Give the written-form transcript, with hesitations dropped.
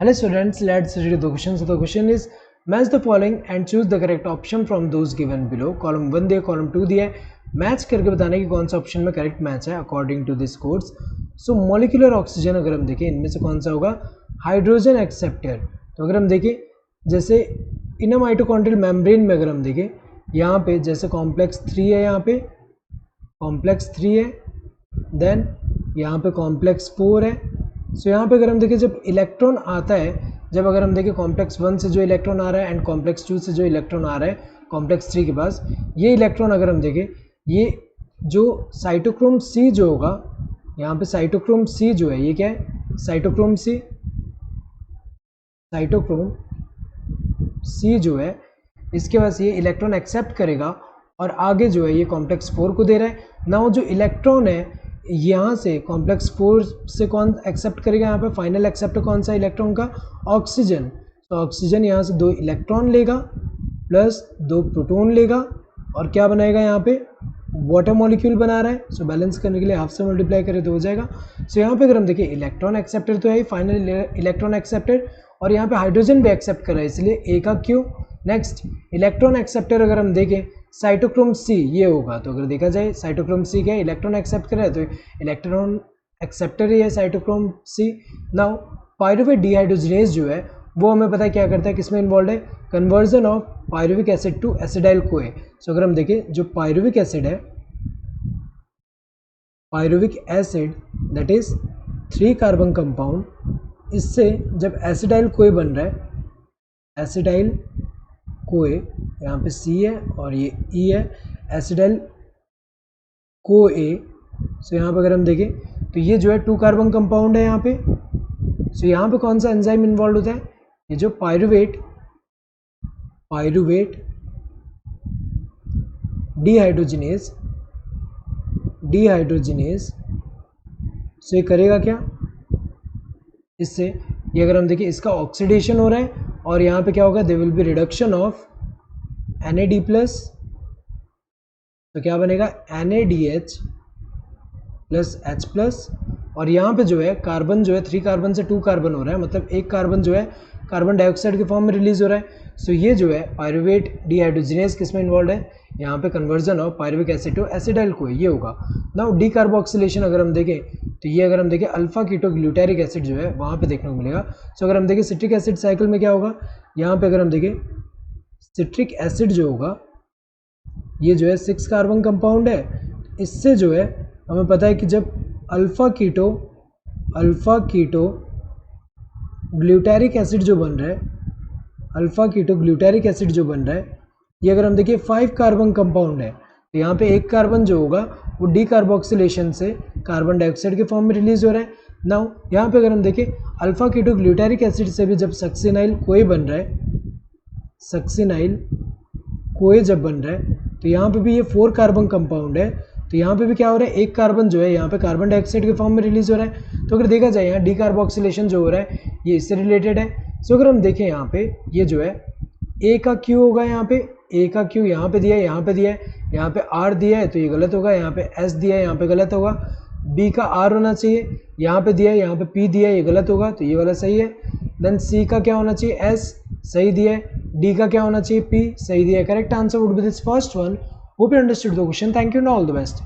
Hello students, let's read the question. So the question is match the following and choose the correct option from those given below. Column 1 दिया, column 2 दिया है, match करके बताना कि कौन सा option में करेक्ट मैच है according to this codes. So molecular oxygen अगर हम देखें इनमें से कौन सा होगा, हाइड्रोजन एक्सेप्टर. तो अगर हम देखें जैसे इन माइटोकॉन्ड्रियल मेम्ब्रेन में अगर हम देखें यहाँ पे जैसे कॉम्प्लेक्स 3 है, यहाँ पे कॉम्प्लेक्स 3 है, देन यहाँ पे कॉम्प्लेक्स 4 है. सो यहाँ पे अगर हम देखें जब इलेक्ट्रॉन आता है, जब अगर हम देखें कॉम्प्लेक्स 1 से जो इलेक्ट्रॉन आ रहा है एंड कॉम्प्लेक्स 2 से जो इलेक्ट्रॉन आ रहा है कॉम्प्लेक्स 3 के पास, ये इलेक्ट्रॉन अगर हम देखें ये जो साइटोक्रोम सी जो होगा यहाँ पे साइटोक्रोम सी जो है ये क्या है, साइटोक्रोम सी, साइटोक्रोम सी जो है इसके पास ये इलेक्ट्रॉन एक्सेप्ट करेगा और आगे जो है ये कॉम्प्लेक्स 4 को दे रहा है. ना जो इलेक्ट्रॉन है यहाँ से कॉम्प्लेक्स 4 से कौन एक्सेप्ट करेगा, यहाँ पे फाइनल एक्सेप्टर कौन सा इलेक्ट्रॉन का, ऑक्सीजन. तो ऑक्सीजन यहाँ से 2 इलेक्ट्रॉन लेगा प्लस 2 प्रोटॉन लेगा और क्या बनाएगा, यहाँ पे वाटर मॉलिक्यूल बना रहा है. सो बैलेंस करने के लिए हाफ से मल्टीप्लाई करें तो हो जाएगा. सो यहाँ पे अगर हम देखें इलेक्ट्रॉन एक्सेप्टर तो है फाइनल इलेक्ट्रॉन एक्सेप्टर, और यहाँ पे हाइड्रोजन भी एक्सेप्ट कर रहा है इसलिए ए का क्यू. नेक्स्ट इलेक्ट्रॉन एक्सेप्टर अगर हम देखें साइटोक्रोम सी ये होगा. तो अगर देखा जाए साइटोक्रोम सी क्या है, इलेक्ट्रॉन एक्सेप्ट कर रहा है तो इलेक्ट्रॉन एक्सेप्टर ही है cytochrome C. Now pyruvate dehydrogenase जो है वो हमें पता है क्या करता है, किसमें इन्वॉल्व है, conversion of pyruvic acid to acetyl CoA. So अगर हम देखें जो पायरुविक एसिड है, pyruvic acid that is 3 carbon compound, इससे जब एसिडाइल कोए बन रहा है, एसिडाइल कोए यहाँ पे सी है और ये ई है, एसिडाइल को ए. सो यहाँ पे अगर हम देखें तो ये जो है 2 कार्बन कंपाउंड है यहाँ पे. सो यहाँ पे कौन सा एंजाइम इन्वॉल्व होता है, ये जो पायरुवेट डिहाइड्रोजिनेज. सो ये करेगा क्या, इससे ये अगर हम देखें इसका ऑक्सीडेशन हो रहा है और यहाँ पे क्या होगा, there will be reduction of NAD plus. तो क्या बनेगा NADH प्लस H प्लस, और यहाँ पे जो है कार्बन जो है 3 कार्बन से 2 कार्बन हो रहा है, मतलब एक कार्बन जो है कार्बन डाइऑक्साइड के फॉर्म में रिलीज हो रहा है. सो ये जो है पायरुवेट डिहाइड्रोजिनेज किस में इन्वॉल्व है, यहाँ पे conversion of pyruvic acid to acetyl को ये होगा. नाउ डी कार्बोक्सिलेशन अगर हम देखें तो ये अगर हम देखें अल्फा कीटो ग्लूटारिक एसिड जो है वहाँ पे देखने को मिलेगा. सो अगर हम देखें सिट्रिक एसिड साइकिल में क्या होगा, यहाँ पे अगर हम देखें सिट्रिक एसिड जो होगा ये जो है 6 कार्बन कंपाउंड है. इससे जो है हमें पता है कि जब अल्फा कीटो ग्लूटारिक एसिड जो बन रहा है, अल्फा कीटो ग्लूटारिक एसिड जो बन रहा है ये अगर हम देखिए 5 कार्बन कंपाउंड है, तो यहाँ पे एक कार्बन जो होगा वो डी कार्बोक्सिलेशन से कार्बन डाइऑक्साइड के फॉर्म में रिलीज हो रहा है. नाउ यहाँ पे अगर हम देखें अल्फा कीटो ग्लूटारिक एसिड से भी जब सक्सिनाइल कोए बन रहा है, सक्सिनाइल कोए जब बन रहा है तो यहाँ पे भी ये 4 कार्बन कंपाउंड है. तो यहाँ पे भी क्या हो रहा है, एक कार्बन जो है यहाँ पे कार्बन डाइऑक्साइड के फॉर्म में रिलीज हो रहा है. तो अगर देखा जाए यहाँ डी कार्बोक्सिलेशन जो हो रहा है ये इससे रिलेटेड है. सो अगर हम देखें यहाँ पे ये जो है ए का क्यू होगा, यहाँ पे ए का क्यू यहाँ पे दिया है, यहाँ पे दिया है, यहाँ पे आर दिया है तो ये गलत होगा, यहाँ पे एस दिया है यहाँ पे गलत होगा, बी का आर होना चाहिए, यहाँ पे दिया है, यहाँ पे पी दिया है ये गलत होगा तो ये वाला सही है. देन सी का क्या होना चाहिए, एस सही दिया है, डी का क्या होना चाहिए, पी सही दिया है. Correct answer would be this first one. Hope you understood the question. Thank you and all the best.